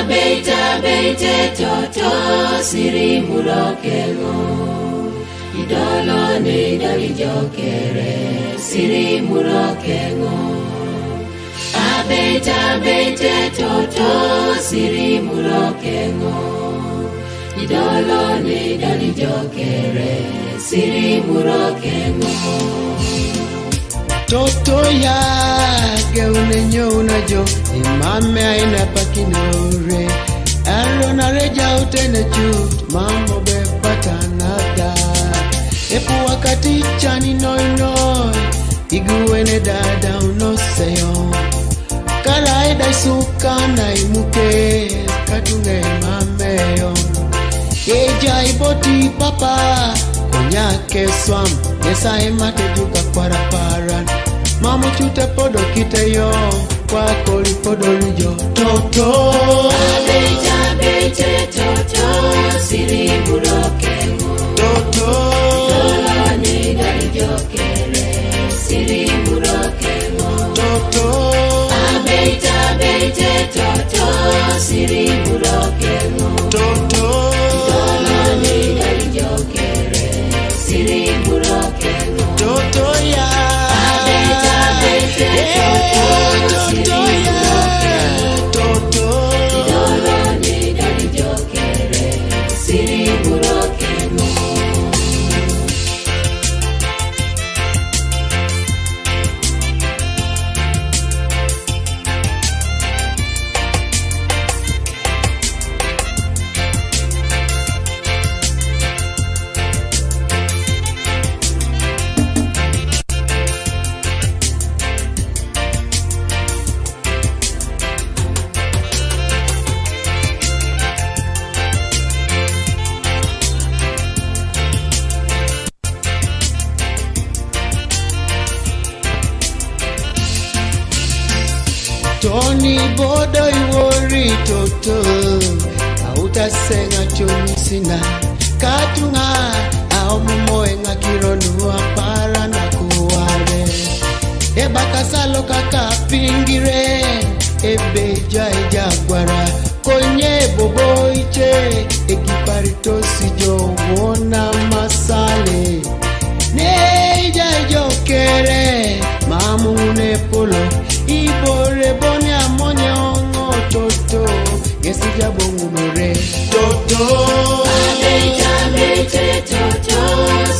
Beite toto siri murokengo idolo ne dali jokere siri murokengo Beite toto siri murokengo idolo ne dali jokere siri murokengo Toto ya geune nyona jo imame aina pakinore Arona reja utene chut mambo be patanada Epu wakati chani noi iguene dada unoseyo Kalaida isukana imuke katunge mameyo Eja iboti papa Konyake swam Yesa emate tuka kwaraparan Mamo chute podo kiteyo Kwa koli podo lijo Toto Beite toto siri murokengo Toto idolo ne dali jokere siri murokengo Toto Beite toto siri murokengo Toto idolo ne dali jokere siri murokengo Toto ya Beite toto Toto ya Toto idolo ne dali jokere siri murokengo Tony bodo iwori toto Auta senga choni sina Katunga Aomumo enga kironu apara na kuware Eba kasalo kaka pingire Ebe jaija gwara Konye bobo iche Ekiparito sijo wona masale Neja jokere Mamune polo Ibore boni amonye ongo toto Yesi jabongu nore Toto Beite toto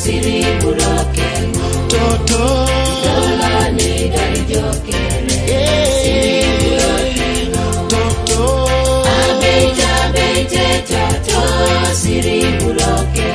siri murokengo Toto idolo ne dali jokere siri murokengo Toto Beite toto siri murokengo